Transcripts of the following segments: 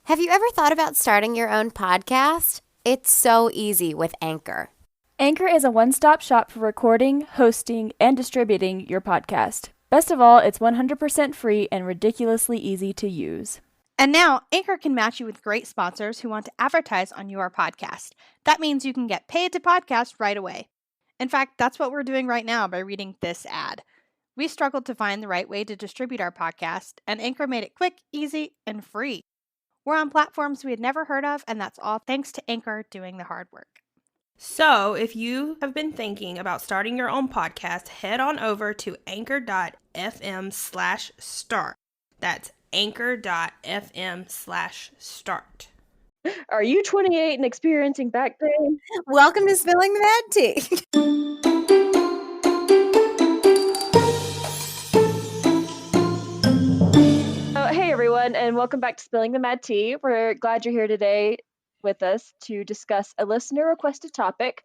Have you ever thought about starting your own podcast? It's so easy with Anchor. Anchor is a one-stop shop for recording, hosting, and distributing your podcast. Best of all, it's 100% free and ridiculously easy to use. And now, Anchor can match you with great sponsors who want to advertise on your podcast. That means you can get paid to podcast right away. In fact, that's what we're doing right now by reading this ad. We struggled to find the right way to distribute our podcast, and Anchor made it quick, easy, and free. We're on platforms we had never heard of, and that's all thanks to Anchor doing the hard work. So, if you have been thinking about starting your own podcast, head on over to anchor.fm/start. That's anchor.fm/start. Are you 28 and experiencing back pain? Welcome to Spilling the Mad Tea. Hey everyone, and welcome back to Spilling the Mad Tea. We're glad you're here today with us to discuss a listener requested topic,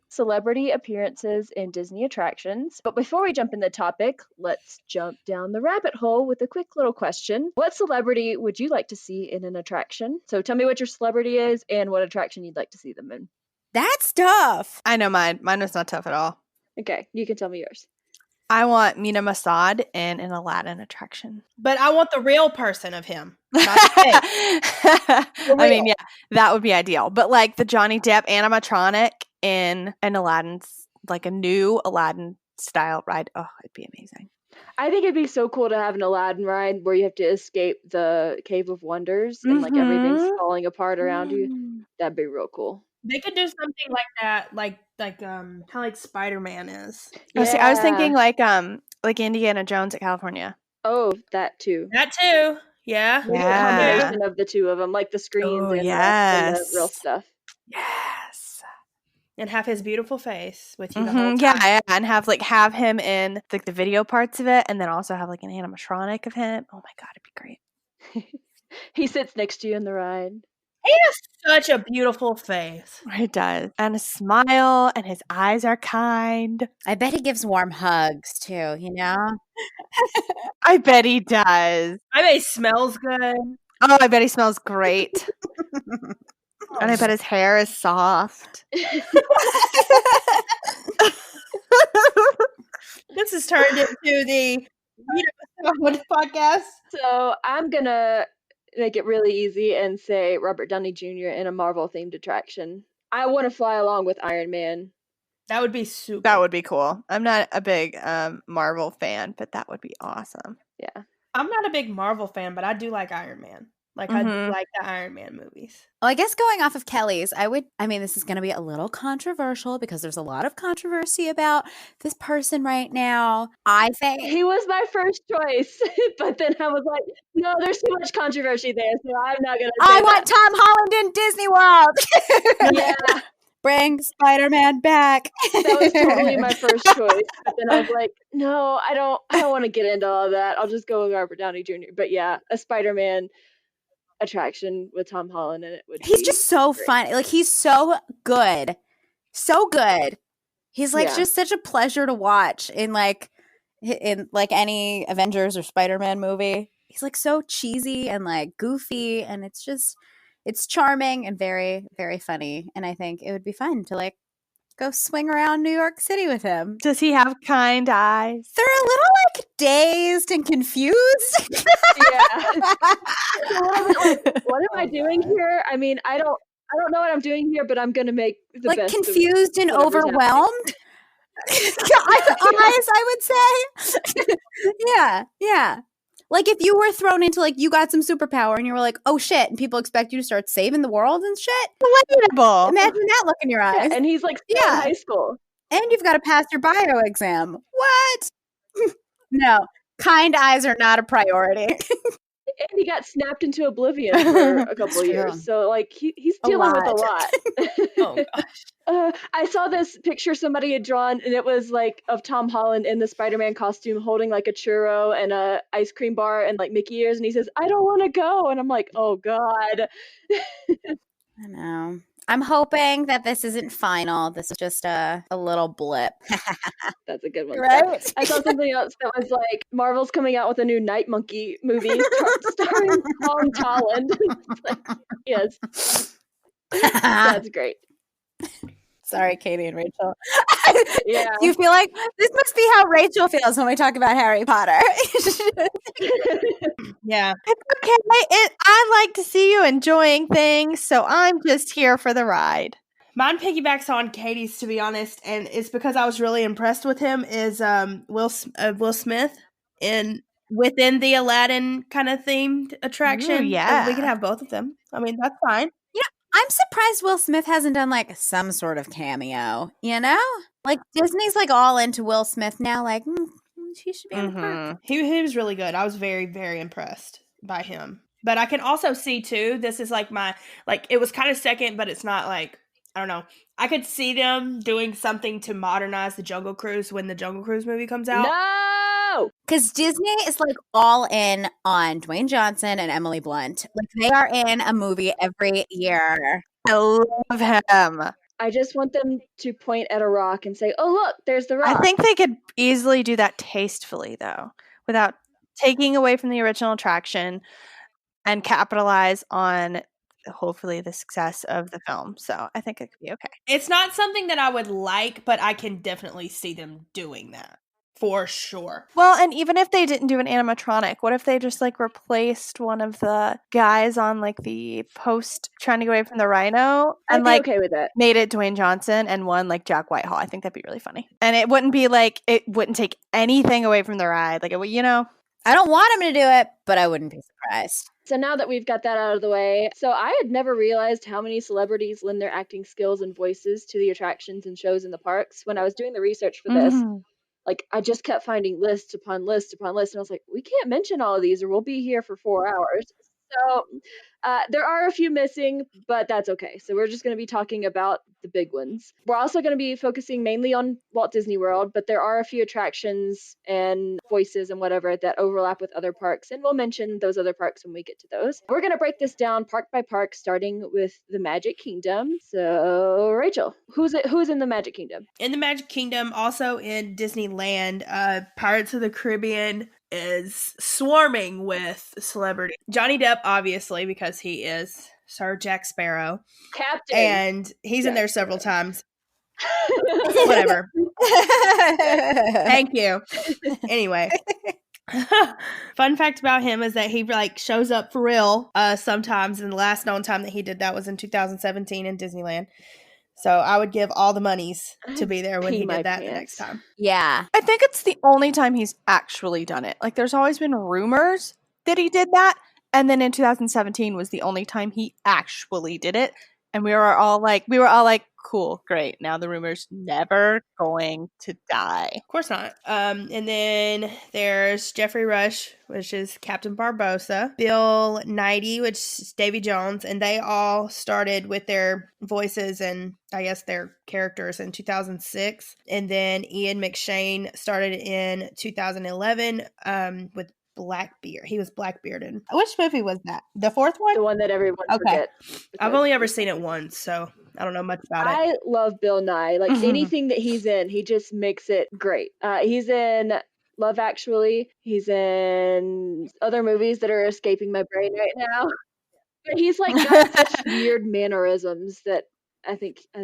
celebrity appearances in Disney attractions. But before we jump in the topic, let's jump down the rabbit hole with a quick little question. What celebrity would you like to see in an attraction? So tell me what your celebrity is and what attraction you'd like to see them in. That's tough. I know mine. Mine was not tough at all. Okay, you can tell me yours. I want Mina Masad in an Aladdin attraction. But I want the real person of him. Not the fake. I mean, yeah, that would be ideal. But like the Johnny Depp animatronic in an Aladdin's, like a new Aladdin style ride. Oh, it'd be amazing. I think it'd be so cool to have an Aladdin ride where you have to escape the Cave of Wonders and like everything's falling apart around you. That'd be real cool. They could do something like that, like kind of like Spider-Man is. Oh, see, I was thinking like Indiana Jones at California. Oh, that too. That too. Yeah. Maybe a combination of the two of them, like the screens and the real stuff. Yes. And have his beautiful face with you the whole time. Yeah, and have him in like the video parts of it, and then also have like an animatronic of him. Oh my god, it'd be great. He sits next to you in the ride. He has such a beautiful face. He does. And a smile, and his eyes are kind. I bet he gives warm hugs too, you know? I bet he does. I bet he smells good. Oh, I bet he smells great. And I bet his hair is soft. This has turned into the podcast. So I'm going to make it really easy and say Robert Downey Jr. in a Marvel-themed attraction. I want to fly along with Iron Man. That would be super. That would be cool. I'm not a big Marvel fan, but that would be awesome. Yeah. I'm not a big Marvel fan, but I do like Iron Man. Like, I do like the Iron Man movies. Well, I guess going off of Kelly's, this is going to be a little controversial because there's a lot of controversy about this person right now. I think he was my first choice, but then I was like, no, there's too much controversy there, so I'm not going to say I want Tom Holland in Disney World. Yeah. Bring Spider-Man back. That was totally my first choice. But then I was like, no, I don't want to get into all of that. I'll just go with Robert Downey Jr. But yeah, a Spider-Man attraction with Tom Holland in it he's just so fun. Like, he's so good. So good. He's like just such a pleasure to watch in any Avengers or Spider-Man movie. He's like so cheesy and like goofy, and it's charming and very, very funny. And I think it would be fun to like go swing around New York City with him. Does he have kind eyes? They're a little like dazed and confused. Yeah. What am I doing here? I mean, I don't know what I'm doing here, but I'm gonna make the like best confused and overwhelmed. Eyes, I would say. Yeah. Like if you were thrown into like you got some superpower and you were like, oh shit, and people expect you to start saving the world and shit. Relatable. Imagine that look in your eyes. Yeah, and he's like still in high school. And you've got to pass your bio exam. What? No, kind eyes are not a priority. And he got snapped into oblivion for a couple of years. So like he's dealing with a lot. Oh gosh. I saw this picture somebody had drawn, and it was like of Tom Holland in the Spider-Man costume holding like a churro and a ice cream bar and like Mickey ears, and he says, I don't want to go. And I'm like, oh God. I know. I'm hoping that this isn't final. This is just a little blip. That's a good one. Right? I saw something else that was like Marvel's coming out with a new Night Monkey movie starring Tom Holland. Like, yes, that's great. Sorry, Katie and Rachel. Yeah. Do you feel like this must be how Rachel feels when we talk about Harry Potter? Yeah. It's okay. I like to see you enjoying things, so I'm just here for the ride. Mine piggybacks on Katie's, to be honest, and it's because I was really impressed with him. Is Will Smith within the Aladdin kind of themed attraction? Ooh, yeah. We could have both of them. I mean, that's fine. I'm surprised Will Smith hasn't done like some sort of cameo, you know? Like Disney's like all into Will Smith now, like he should be in the park. He was really good. I was very, very impressed by him. But I can also see too, this is like it was kind of second, but it's not like, I don't know. I could see them doing something to modernize the Jungle Cruise when the Jungle Cruise movie comes out. No! Because Disney is like all in on Dwayne Johnson and Emily Blunt. Like they are in a movie every year. I love him. I just want them to point at a rock and say, "Oh, look, there's the rock." I think they could easily do that tastefully, though, without taking away from the original attraction and capitalize on hopefully the success of the film. So I think it could be okay. It's not something that I would like, but I can definitely see them doing that. For sure. Well, and even if they didn't do an animatronic, what if they just like replaced one of the guys on like the post trying to get away from the rhino I'd and be like okay with that. made it Dwayne Johnson and one like Jack Whitehall? I think that'd be really funny. And it wouldn't be like, it wouldn't take anything away from the ride. Like, it would, I don't want him to do it, but I wouldn't be surprised. So now that we've got that out of the way, so I had never realized how many celebrities lend their acting skills and voices to the attractions and shows in the parks. When I was doing the research for this, like I just kept finding list upon list upon list, and I was like, we can't mention all of these or we'll be here for 4 hours. So there are a few missing, but that's okay. So we're just going to be talking about the big ones. We're also going to be focusing mainly on Walt Disney World, but there are a few attractions and voices and whatever that overlap with other parks, and we'll mention those other parks when we get to those. We're going to break this down park by park, starting with the Magic Kingdom. So Rachel, who's in the Magic Kingdom? In the Magic Kingdom, also in Disneyland, Pirates of the Caribbean is swarming with celebrities. Johnny Depp, obviously, because he is Sir Jack Sparrow. Captain. And he's Jack in there several times. Whatever. Thank you. Anyway. Fun fact about him is that he like shows up for real sometimes, and the last known time that he did that was in 2017 in Disneyland. So I would give all the monies to be there when he did that the next time. Yeah. I think it's the only time he's actually done it. Like, there's always been rumors that he did that. And then in 2017 was the only time he actually did it. And we were all like, cool, great. Now the rumor's never going to die. Of course not. And then there's Jeffrey Rush, which is Captain Barbossa, Bill Nighy, which is Davy Jones, and they all started with their voices and I guess their characters in 2006. And then Ian McShane started in 2011 with Blackbeard. He was Blackbearded. Which movie was that? The fourth one? The one that everyone forgets. I've only ever seen it once, so I don't know much about it. I love Bill Nye. Like anything that he's in, he just makes it great. He's in Love Actually. He's in other movies that are escaping my brain right now. But he's like got such weird mannerisms that I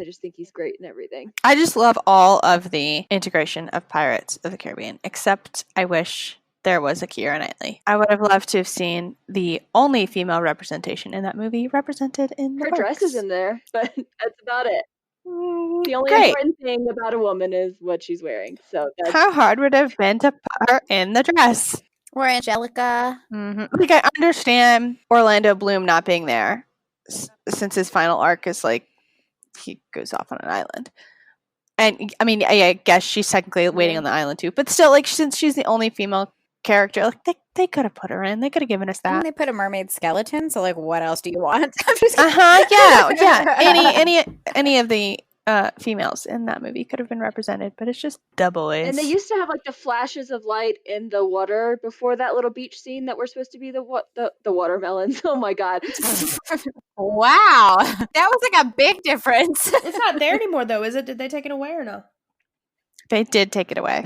just think he's great in everything. I just love all of the integration of Pirates of the Caribbean, except I wish there was a Keira Knightley. I would have loved to have seen the only female representation in that movie represented in the Her parks. dress is in there, but that's about it. The only Great. important thing about a woman is what she's wearing. So that's How hard would it have been to put her in the dress? Or Angelica. Like, I understand Orlando Bloom not being there since his final arc is like he goes off on an island. And I mean, I guess she's technically waiting on the island too, but still, like, since she's the only female character, like they could have put her in. They could have given us And that. they put a mermaid skeleton, so like what else do you want? I'm just Yeah. Any of the females in that movie could have been represented, but it's just the boys. And they used to have like the flashes of light in the water before that little beach scene that were supposed to be the watermelons. Oh my god. Wow. That was like a big difference. It's not there anymore, though, is it? Did they take it away or no? They did take it away.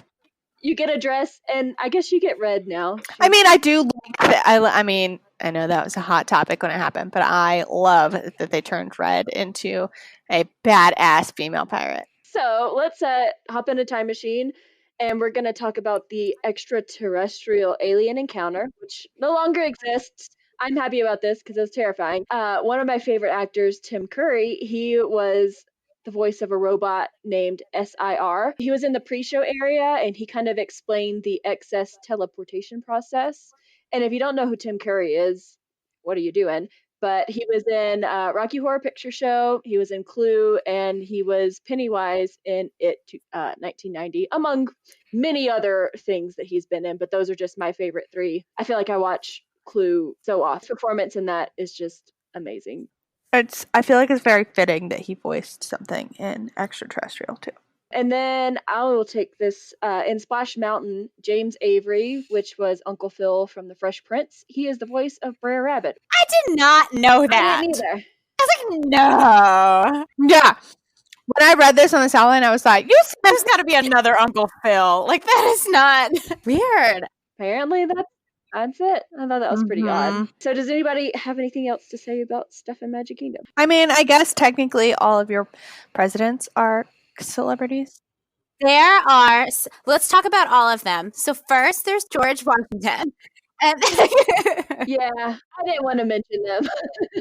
You get a dress, and I guess you get red now. I mean, I do like I mean, I know that was a hot topic when it happened, but I love that they turned Red into a badass female pirate. So let's hop in a time machine, and we're going to talk about the extraterrestrial alien encounter, which no longer exists. I'm happy about this because it's terrifying. One of my favorite actors, Tim Curry, he was the voice of a robot named SIR. He was in the pre-show area, and he kind of explained the excess teleportation process. And if you don't know who Tim Curry is, what are you doing? But he was in Rocky Horror Picture Show, he was in Clue, and he was Pennywise in It 1990, among many other things that he's been in. But those are just my favorite three. I feel like I watch Clue so often. His performance in that is just amazing. I feel like it's very fitting that he voiced something in Extraterrestrial too. And then I will take this in Splash Mountain, James Avery, which was Uncle Phil from The Fresh Prince. He is the voice of Brer Rabbit. I did not know that. I didn't either. I was like, no. Yeah. When I read this on this outline, I was like, There's got to be another Uncle Phil. Like, that is not weird. Apparently that's it. I thought that was pretty odd. So does anybody have anything else to say about stuff in Magic Kingdom? I mean, I guess technically all of your presidents are celebrities. There are, let's talk about all of them. So first, there's George Washington. And Yeah, I didn't want to mention them.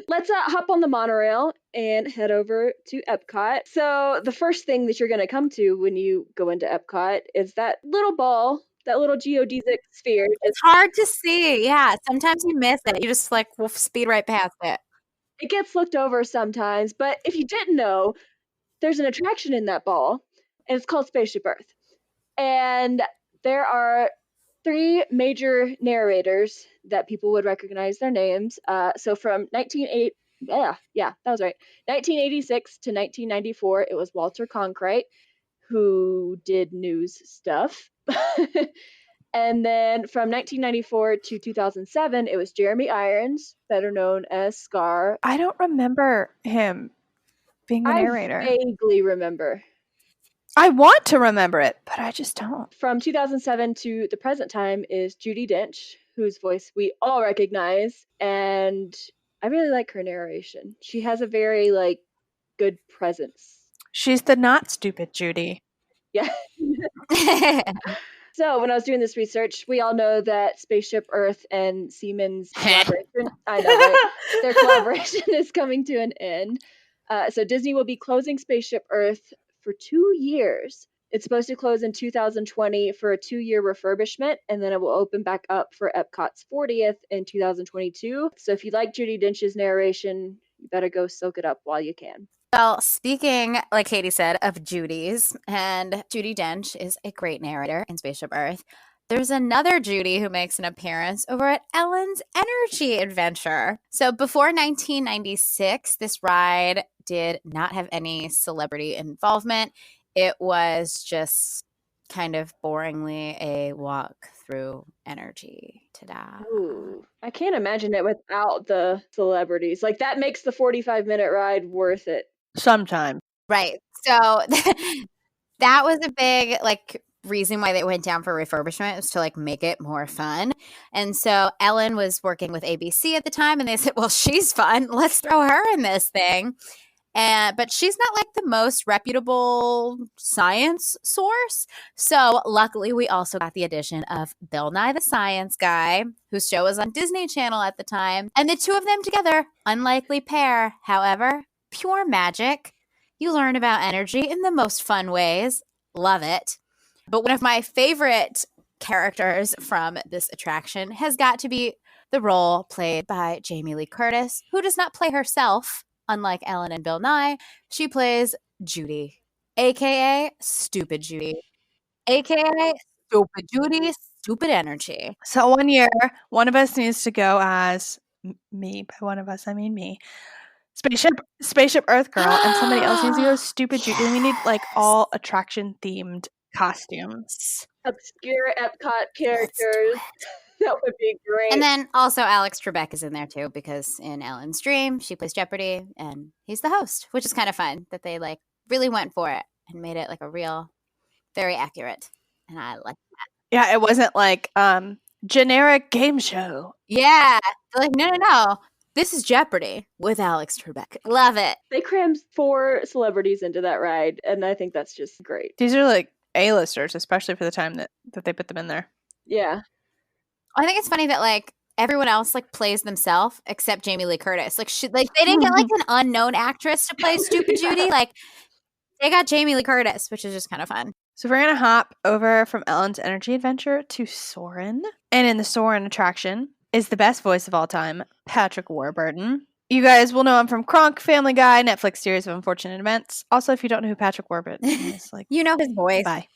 Let's hop on the monorail and head over to Epcot. So the first thing that you're going to come to when you go into Epcot is that little ball, that little geodesic sphere. It's hard to see. Yeah, sometimes you miss it. You just like will speed right past it. It gets looked over sometimes, but if you didn't know, there's an attraction in that ball, and it's called Spaceship Earth. And there are 3 major narrators that people would recognize their names. So from 1986 to 1994, it was Walter Cronkite, who did news stuff. And then from 1994 to 2007, it was Jeremy Irons, better known as Scar. I don't remember him being the narrator. I vaguely remember. I want to remember it, but I just don't. From 2007 to the present time is Judi Dench, whose voice we all recognize, and I really like her narration. She has a very good presence. She's the not stupid Judy. Yeah. So when I was doing this research, we all know that Spaceship Earth and Siemens collaboration, I know, right? Their collaboration is coming to an end. So Disney will be closing Spaceship Earth for 2 years. It's supposed to close in 2020 for a 2-year refurbishment, and then it will open back up for Epcot's 40th in 2022. So if you like Judi Dench's narration, you better go soak it up while you can. Well, speaking, like Katie said, of Judy's, and Judi Dench is a great narrator in Spaceship Earth. There's another Judy who makes an appearance over at Ellen's Energy Adventure. So before 1996, this ride did not have any celebrity involvement. It was just kind of boringly a walk through energy. Ta-da. Ooh, I can't imagine it without the celebrities. Like, that makes the 45-minute ride worth it. Sometime. Right. So that was a big reason why they went down for refurbishment, was to make it more fun. And so Ellen was working with ABC at the time, and they said, well, she's fun. Let's throw her in this thing. But she's not the most reputable science source. So luckily, we also got the addition of Bill Nye the Science Guy, whose show was on Disney Channel at the time. And the two of them together, unlikely pair. However, pure magic. You learn about energy in the most fun ways. Love it. But one of my favorite characters from this attraction has got to be the role played by Jamie Lee Curtis, who does not play herself. Unlike Ellen and Bill Nye, she plays Judy, a.k.a. Stupid Judy, a.k.a. Stupid Judy, Stupid Energy. So one year, one of us needs to go as me. By one of us, I mean me. Spaceship Earth Girl, and somebody else needs to go Stupid Judy. We need like all attraction themed costumes. Obscure Epcot Let's do characters. it. That would be great. And then also Alex Trebek is in there too, because in Ellen's Dream, she plays Jeopardy and he's the host, which is kind of fun that they like really went for it and made it like a real, very accurate. And I like that. Yeah, it wasn't like generic game show. Yeah. They're like, no. This is Jeopardy with Alex Trebek. Love it. They crammed 4 celebrities into that ride, and I think that's just great. These are like A-listers, especially for the time that they put them in there. Yeah. I think it's funny that like everyone else like plays themselves except Jamie Lee Curtis. Like they didn't get like an unknown actress to play Stupid Judy. Like they got Jamie Lee Curtis, which is just kind of fun. So we're gonna hop over from Ellen's Energy Adventure to Soarin'. And in the Soarin' attraction is the best voice of all time, Patrick Warburton. You guys will know him from Kronk, Family Guy, Netflix series of Unfortunate Events. Also, if you don't know who Patrick Warburton is, like You know his voice. bye.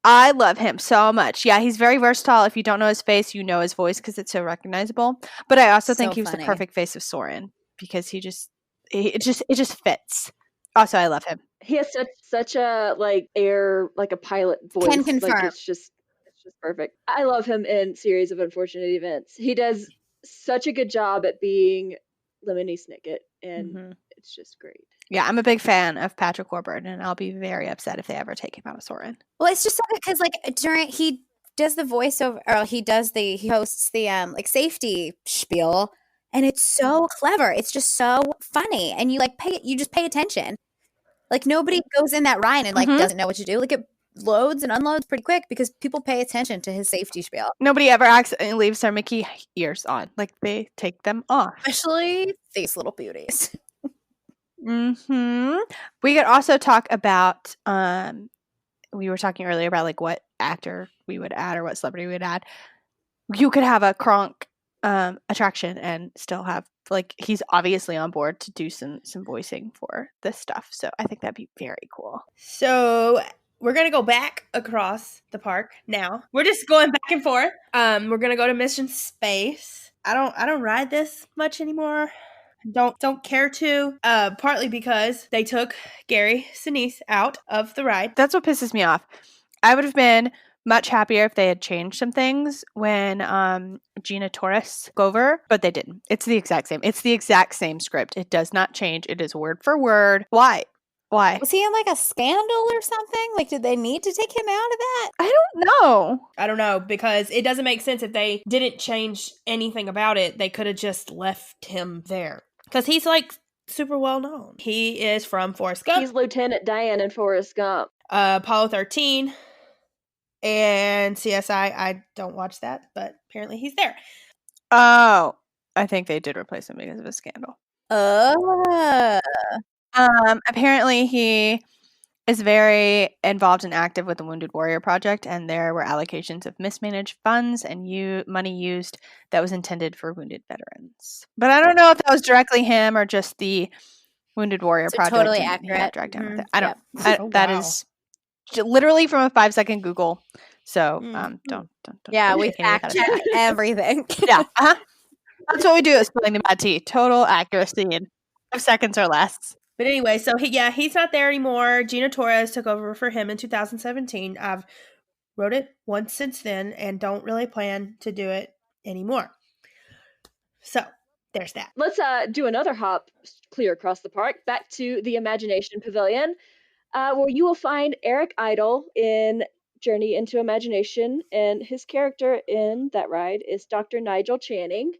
I love him so much. Yeah, he's very versatile. If you don't know his face, you know his voice because it's so recognizable. But I also think So he was funny. the perfect face of Soarin' because it just fits. Also, I love him. He has such a like air, like a pilot voice. Can confirm. Like it's just perfect. I love him in Series of Unfortunate Events. He does such a good job at being Lemony Snicket, and it's just great. Yeah, I'm a big fan of Patrick Warburton, and I'll be very upset if they ever take him out of Soarin'. Well, it's just because like during he does the voiceover, or he hosts the like safety spiel, and it's so clever. It's just so funny, and you just pay attention. Like nobody goes in that ride and like doesn't know what to do. Like it loads and unloads pretty quick because people pay attention to his safety spiel. Nobody ever accidentally leaves their Mickey ears on. Like they take them off. Especially these little beauties. We could also talk about we were talking earlier about like what actor we would add or what celebrity we would add. You could have a Kronk attraction and still have like he's obviously on board to do some voicing for this stuff. So I think that'd be very cool. So we're gonna go back across the park now. We're just going back and forth. We're gonna go to Mission Space. I don't ride this much anymore. Don't care to. Partly because they took Gary Sinise out of the ride. That's what pisses me off. I would have been much happier if they had changed some things when Gina Torres took over, but they didn't. It's the exact same. It's the exact same script. It does not change. It is word for word. Why? Was he in like a scandal or something? Like, did they need to take him out of that? I don't know. I don't know, because it doesn't make sense if they didn't change anything about it. They could have just left him there. Because he's like super well known. He is from Forrest Gump. He's Lieutenant Dan in Forrest Gump. Apollo 13 and CSI. I don't watch that, but apparently he's there. Oh, I think they did replace him because of a scandal. Apparently he is very involved and active with the Wounded Warrior Project, and there were allocations of mismanaged funds and money used that was intended for wounded veterans. But I don't know if that was directly him or just the Wounded Warrior Project. Totally and accurate. He got dragged down with it. I don't. Oh, that wow. is literally from a 5-second Google. So don't. Yeah, we take any of fact that check everything. Yeah, that's what we do at Spilling the Mad Tea. Total accuracy in 5 seconds or less. But anyway, so he's not there anymore. Gina Torres took over for him in 2017. I've wrote it once since then and don't really plan to do it anymore. So there's that. Let's do another hop clear across the park back to the Imagination Pavilion, where you will find Eric Idle in Journey into Imagination, and his character in that ride is Dr. Nigel Channing,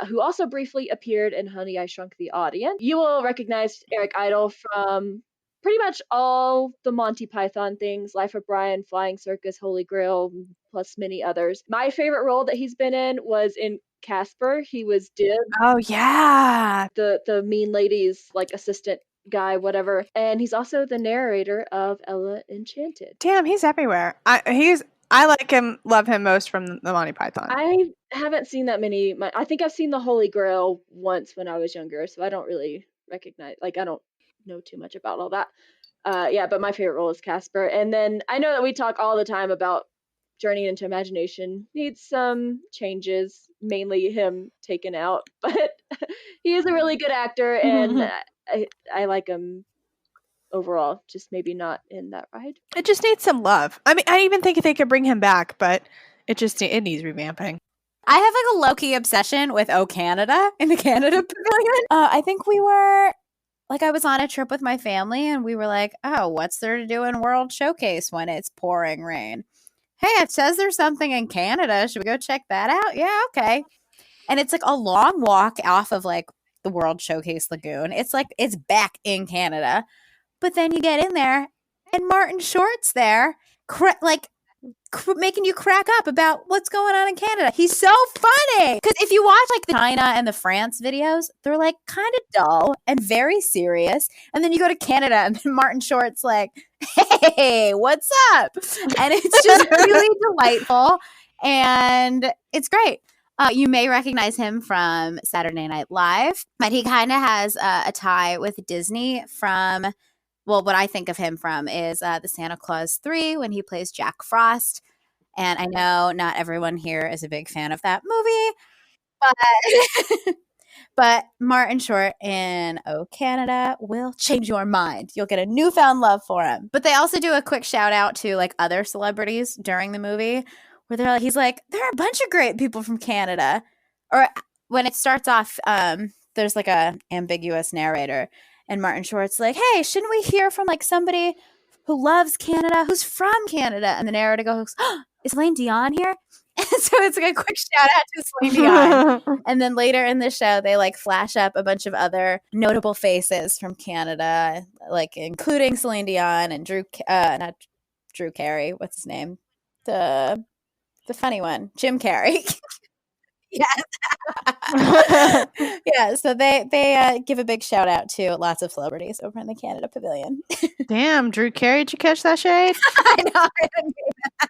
who also briefly appeared in Honey, I Shrunk the Audience. You will recognize Eric Idle from pretty much all the Monty Python things, Life of Brian, Flying Circus, Holy Grail, plus many others. My favorite role that he's been in was in Casper. He was Dib. Oh yeah, the mean lady's like assistant guy, whatever. And he's also the narrator of Ella Enchanted. Damn, he's everywhere. I like him, love him most from the Monty Python. I haven't seen that many. I think I've seen the Holy Grail once when I was younger, so I don't really recognize. Like I don't know too much about all that. Yeah, but my favorite role is Casper. And then I know that we talk all the time about Journey into Imagination needs some changes, mainly him taken out, but he is a really good actor, and I like him overall. Just maybe not in that ride. It just needs some love. I mean, I even think they could bring him back, but it needs revamping. I have like a low-key obsession with O Canada in the Canada Pavilion. I think we were like, I was on a trip with my family and we were like, oh, what's there to do in World Showcase when it's pouring rain? Hey, it says there's something in Canada. Should we go check that out? Yeah, okay. And it's like a long walk off of like the World Showcase Lagoon. It's like it's back in Canada. But then you get in there and Martin Short's there, making you crack up about what's going on in Canada. He's so funny. Because if you watch like the China and the France videos, they're like kind of dull and very serious. And then you go to Canada and then Martin Short's like, hey, what's up? And it's just really delightful. And it's great. You may recognize him from Saturday Night Live, but he kind of has a tie with Disney from, well, what I think of him from is the Santa Claus 3 when he plays Jack Frost. And I know not everyone here is a big fan of that movie, but but Martin Short in O Canada will change your mind. You'll get a newfound love for him. But they also do a quick shout out to like other celebrities during the movie where they're like, he's like, there are a bunch of great people from Canada. Or when it starts off, there's like a ambiguous narrator and Martin Short's like, hey, shouldn't we hear from like somebody who loves Canada, who's from Canada? And the narrator goes, oh, is Celine Dion here? And so it's like a quick shout out to Celine Dion. And then later in the show, they like flash up a bunch of other notable faces from Canada, like including Celine Dion and not Drew Carey. What's his name? The funny one, Jim Carrey. Yes. Yeah, so they give a big shout out to lots of celebrities over in the Canada Pavilion. Damn, Drew Carey, did you catch that shade? I know. I didn't do that.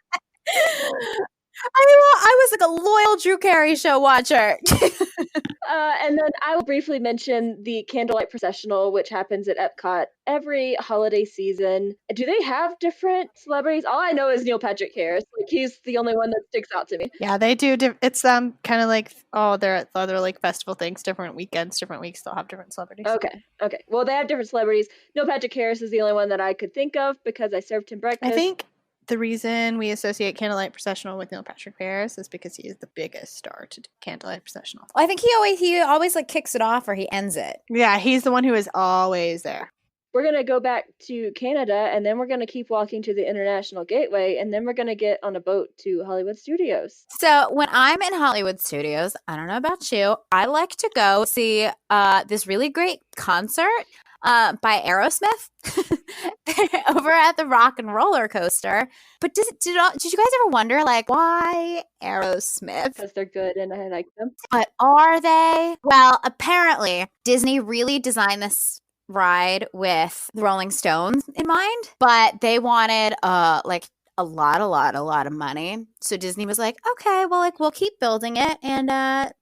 I was like a loyal Drew Carey show watcher. And then I will briefly mention the Candlelight Processional, which happens at Epcot every holiday season. Do they have different celebrities? All I know is Neil Patrick Harris. Like he's the only one that sticks out to me. Yeah, they do. It's kind of like they're at other like festival things, different weekends, different weeks. They'll have different celebrities. Okay. Well, they have different celebrities. Neil Patrick Harris is the only one that I could think of because I served him breakfast. I think the reason we associate Candlelight Processional with Neil Patrick Harris is because he is the biggest star to do Candlelight Processional. I think he always like kicks it off or he ends it. Yeah, he's the one who is always there. We're going to go back to Canada, and then we're going to keep walking to the International Gateway, and then we're going to get on a boat to Hollywood Studios. So when I'm in Hollywood Studios, I don't know about you, I like to go see this really great concert by Aerosmith over at the Rock and Roller Coaster. But did you guys ever wonder, like, why Aerosmith? Because they're good and I like them. But are they? Well, apparently Disney really designed this ride with the Rolling Stones in mind, but they wanted like a lot of money. So Disney was like, okay, well, like we'll keep building it and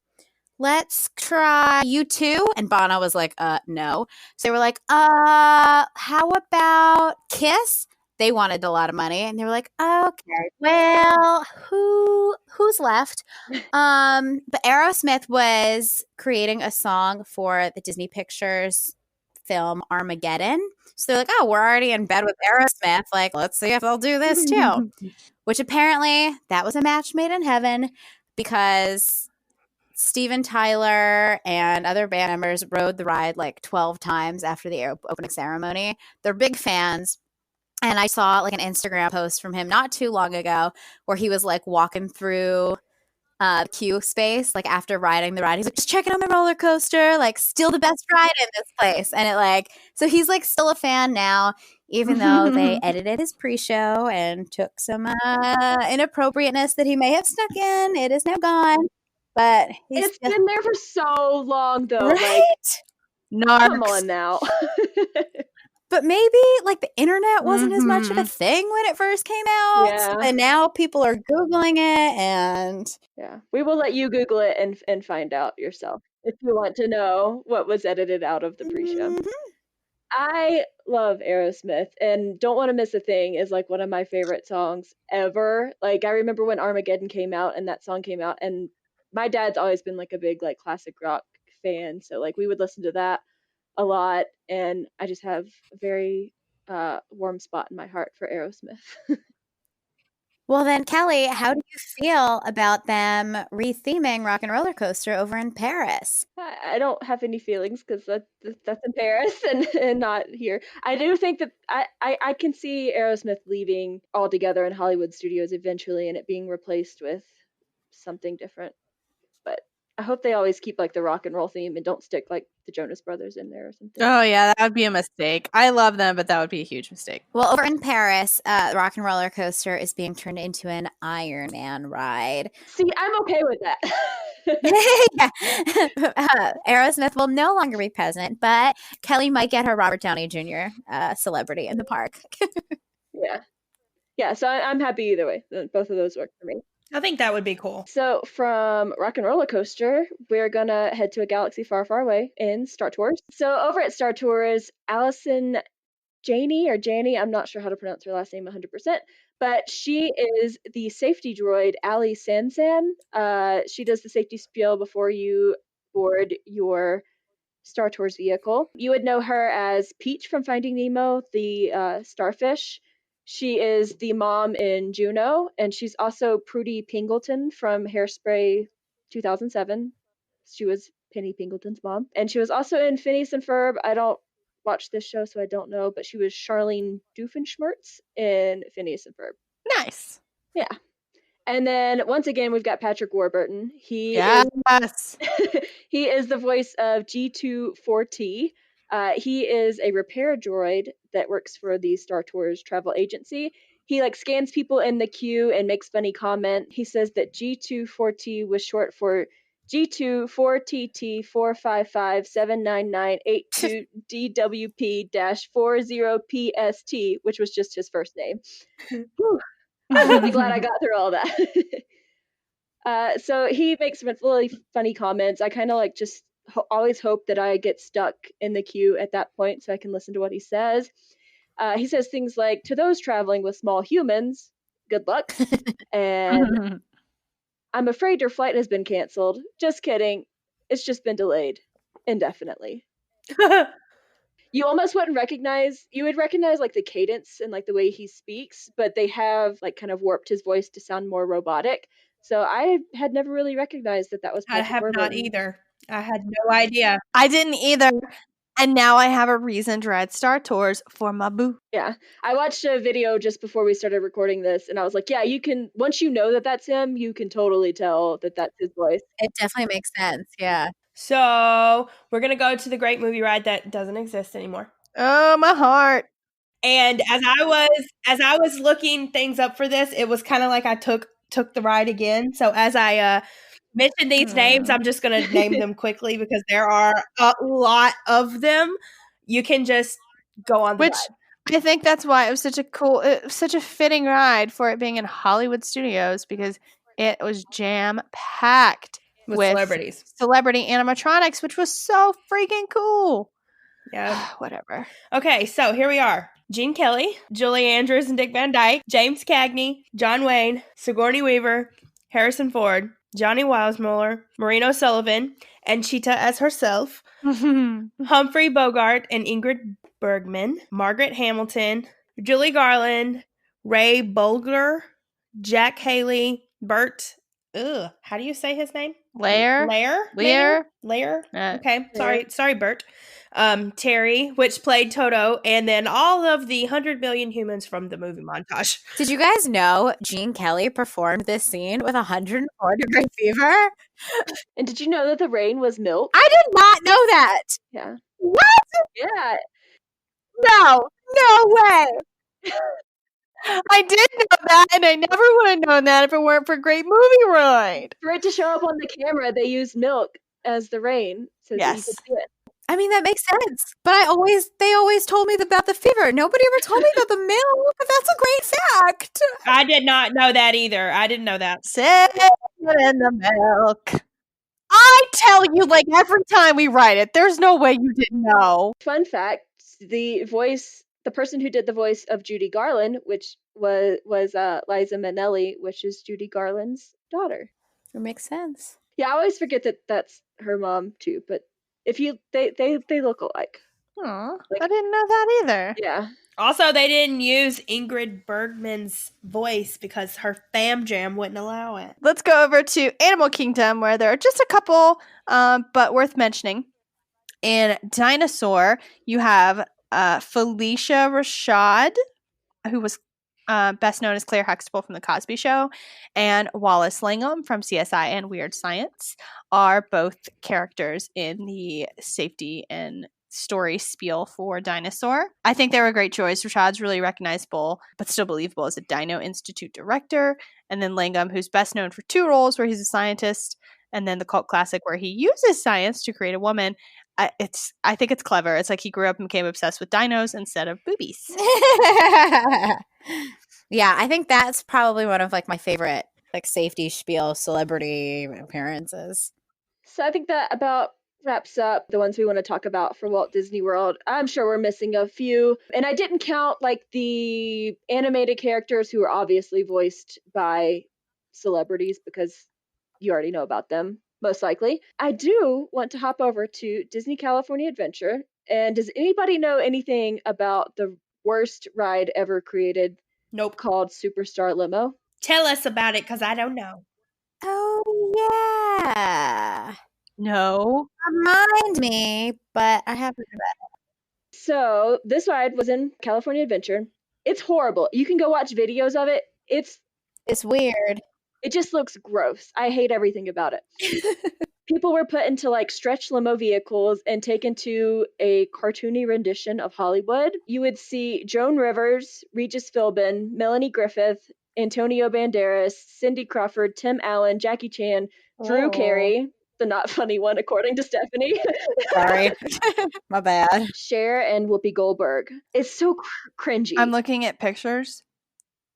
let's try U2. And Bono was like, no. So they were like, how about Kiss? They wanted a lot of money and they were like, okay, well, who's left? But Aerosmith was creating a song for the Disney Pictures film Armageddon. So they're like, oh, we're already in bed with Aerosmith. Like, let's see if they'll do this too. Which apparently that was a match made in heaven because Steven Tyler and other band members rode the ride like 12 times after the opening ceremony. They're big fans. And I saw like an Instagram post from him not too long ago where he was like walking through queue space, like after riding the ride. He's like, just checking out my roller coaster, like still the best ride in this place. And it like, so he's like still a fan now, even though they edited his pre-show and took some inappropriateness that he may have snuck in. It is now gone. But it's been there for so long though. Right? Like, come on now. But maybe like the internet wasn't as much of a thing when it first came out. Yeah. And now people are Googling it and yeah, we will let you Google it and find out yourself if you want to know what was edited out of the pre-show. Mm-hmm. I love Aerosmith, and Don't Want to Miss a Thing is like one of my favorite songs ever. Like I remember when Armageddon came out and that song came out, and my dad's always been like a big like classic rock fan. So like we would listen to that a lot, and I just have a very warm spot in my heart for Aerosmith. Well, then, Kelly, how do you feel about them retheming Rock and Roller Coaster over in Paris? I don't have any feelings because that's in Paris and not here. I do think that I can see Aerosmith leaving altogether in Hollywood studios eventually and it being replaced with something different. But I hope they always keep like the rock and roll theme and don't stick like the Jonas Brothers in there or something. Oh yeah, that would be a mistake. I love them, but that would be a huge mistake. Well, over in Paris, Rock and Roller Coaster is being turned into an Iron Man ride. See, I'm okay with that. Aerosmith will no longer be present, but Kelly might get her Robert Downey Jr. Celebrity in the park. Yeah, so I'm happy either way. Both of those work for me. I think that would be cool. So from Rock and Roller Coaster, we're gonna head to a galaxy far, far away in Star Tours. So over at Star Tours, Allison Janney, I'm not sure how to pronounce her last name 100%, but she is the safety droid, Ali Sansan. She does the safety spiel before you board your Star Tours vehicle. You would know her as Peach from Finding Nemo, the starfish. She is the mom in Juno, and she's also Prudy Pingleton from Hairspray 2007. She was Penny Pingleton's mom. And she was also in Phineas and Ferb. I don't watch this show, so I don't know, but she was Charlene Doofenshmirtz in Phineas and Ferb. Nice. Yeah. And then once again, we've got Patrick Warburton. He is the voice of G24T. He is a repair droid that works for the Star Tours travel agency. He like scans people in the queue and makes funny comment. He says that G24T was short for G24TT4557982DWP-40PST, which was just his first name. I'm really glad I got through all that. So he makes some really funny comments. I kind of like just always hope that I get stuck in the queue at that point so I can listen to what he says. He says things like, "To those traveling with small humans, good luck." And "I'm afraid your flight has been canceled. Just kidding. It's just been delayed indefinitely." You almost wouldn't recognize, you would recognize like the cadence and like the way he speaks, but they have like kind of warped his voice to sound more robotic. So I had never really recognized that was I Patrick have Warburton. not either. I had no idea. I didn't either. And now I have a reason to ride Star Tours for my boo. Yeah. I watched a video just before we started recording this and I was like, yeah, you can, once you know that that's him, you can totally tell that that's his voice. It definitely makes sense. Yeah. So we're gonna go to the great movie ride that doesn't exist anymore. Oh, my heart. And as I was looking things up for this, it was kind of like I took the ride again. So as I mention these names, I'm just gonna name them quickly because there are a lot of them. You can just go on the Which ride. I think that's why it was such a fitting ride for it being in Hollywood studios because it was jam packed With celebrities. Celebrity animatronics, which was so freaking cool. Yeah. Whatever. Okay, so here we are. Gene Kelly, Julie Andrews and Dick Van Dyke, James Cagney, John Wayne, Sigourney Weaver, Harrison Ford, Johnny Weissmuller, Maureen O'Sullivan, and Cheetah as herself, Humphrey Bogart and Ingrid Bergman, Margaret Hamilton, Julie Garland, Ray Bolger, Jack Haley, Bert. How do you say his name? Lear. Okay, sorry, Bert. Terry, which played Toto, and then all of the 100 million humans from the movie montage. Did you guys know Gene Kelly performed this scene with 104-degree fever? And did you know that the rain was milk? I did not know that. Yeah. What? Yeah. No way. I did know that, and I never would have known that if it weren't for Great Movie Ride. For it to show up on the camera, they used milk as the rain so that you could see it. I mean, that makes sense. But they always told me about the fever. Nobody ever told me about the milk. That's a great fact. I did not know that either. I didn't know that. Sit in the milk. I tell you, like every time we write it, there's no way you didn't know. Fun fact: the person who did the voice of Judy Garland, which was Liza Minnelli, which is Judy Garland's daughter. It makes sense. Yeah, I always forget that that's her mom too. But if you they look alike. Aw, Like- I didn't know that either. Yeah. Also, they didn't use Ingrid Bergman's voice because her fam jam wouldn't allow it. Let's go over to Animal Kingdom, where there are just a couple, but worth mentioning. In Dinosaur, you have Felicia Rashad, who was best known as Claire Huxtable from The Cosby Show, and Wallace Langham from CSI and Weird Science are both characters in the safety and story spiel for Dinosaur. I think they were a great choice. Rashad's really recognizable, but still believable as a Dino Institute director. And then Langham, who's best known for 2 roles where he's a scientist, and then the cult classic where he uses science to create a woman. I think it's clever. It's like he grew up and became obsessed with dinos instead of boobies. Yeah, I think that's probably one of like my favorite like safety spiel celebrity appearances. So I think that about wraps up the ones we want to talk about for Walt Disney World. I'm sure we're missing a few. And I didn't count like the animated characters who are obviously voiced by celebrities because you already know about them, most likely. I do want to hop over to Disney California Adventure. And does anybody know anything about the worst ride ever created? Nope. Called Superstar Limo? Tell us about it, because I don't know. Oh yeah. No. Remind me, but I haven't heard about So this ride was in California Adventure. It's horrible. You can go watch videos of it. it. It's weird. It just looks gross. I hate everything about it. People were put into like stretch limo vehicles and taken to a cartoony rendition of Hollywood. You would see Joan Rivers, Regis Philbin, Melanie Griffith, Antonio Banderas, Cindy Crawford, Tim Allen, Jackie Chan, Drew Carey, the not funny one according to Stephanie. Sorry. My bad. Cher and Whoopi Goldberg. It's so cringy. I'm looking at pictures.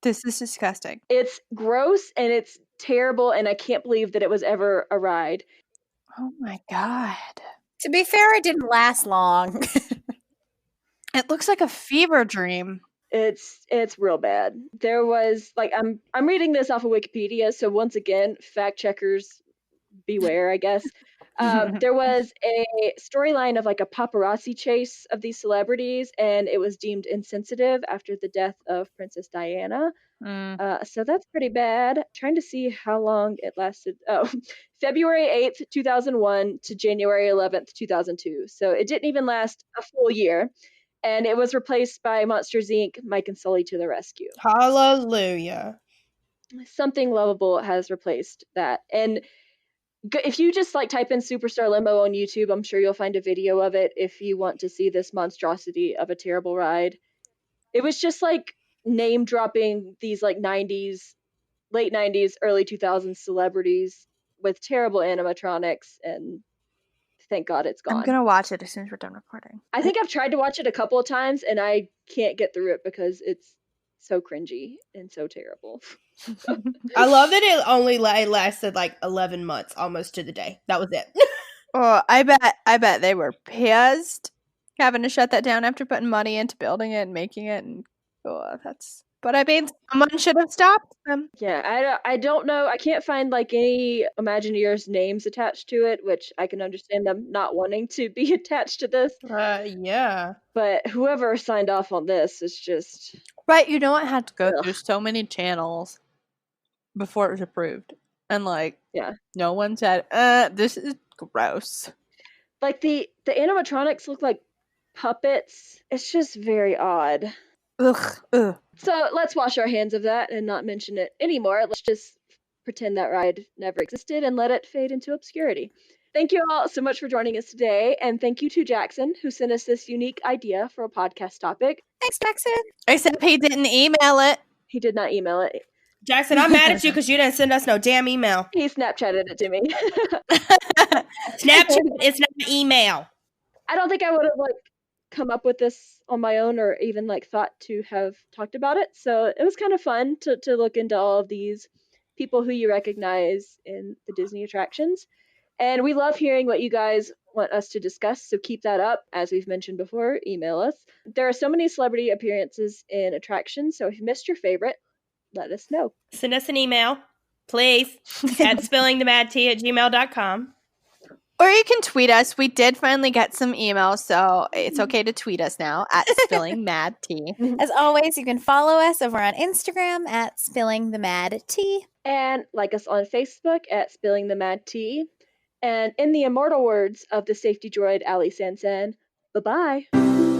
This is disgusting. It's gross and it's terrible, and I can't believe that it was ever a ride. Oh my god. To be fair, it didn't last long. It looks like a fever dream. It's real bad. There was like I'm reading this off of Wikipedia, so once again, fact checkers beware, I guess. There was a storyline of like a paparazzi chase of these celebrities, and it was deemed insensitive after the death of Princess Diana. So that's pretty bad. Trying to see how long it lasted. Oh, February 8th, 2001 to January 11th, 2002. So it didn't even last a full year. And it was replaced by Monsters, Inc., Mike and Sully to the Rescue. Hallelujah. Something Lovable has replaced that. And if you just like type in Superstar Limo on YouTube, I'm sure you'll find a video of it if you want to see this monstrosity of a terrible ride. It was just like name dropping these like 90s, late 90s, early 2000s celebrities with terrible animatronics, and thank God it's gone. I'm gonna watch it as soon as we're done recording. I think I've tried to watch it a couple of times and I can't get through it because it's so cringy and so terrible. I love that it only lasted like 11 months, almost to the day. That was it. Oh, I bet they were pissed having to shut that down after putting money into building it and making it, and but I mean, someone should have stopped them. Yeah, I don't know. I can't find like any Imagineers names attached to it, which I can understand them not wanting to be attached to this. Yeah. But whoever signed off on this is just Right, you know, it had to go through so many channels before it was approved, and like, no one said, this is gross. Like the animatronics look like puppets. It's just very odd. Ugh. So let's wash our hands of that and not mention it anymore. Let's just pretend that ride never existed and let it fade into obscurity. Thank you all so much for joining us today, and thank you to Jackson, who sent us this unique idea for a podcast topic. Thanks, Jackson. Except he didn't email it. He did not email it. Jackson, I'm mad at you because you didn't send us no damn email. He Snapchatted it to me. Snapchat is not an email. I don't think I would have like come up with this on my own or even like thought to have talked about it. So it was kind of fun to look into all of these people who you recognize in the Disney attractions. And we love hearing what you guys want us to discuss, so keep that up. As we've mentioned before, email us. There are so many celebrity appearances in attractions, so if you missed your favorite, let us know. Send us an email, please, at spillingthemadtea@gmail.com. Or you can tweet us. We did finally get some emails, so it's okay to tweet us now at Spilling Mad Tea. As always, you can follow us over on Instagram at Spilling the Mad Tea. And like us on Facebook at Spilling the Mad Tea. And in the immortal words of the safety droid Ali Sansan, bye-bye.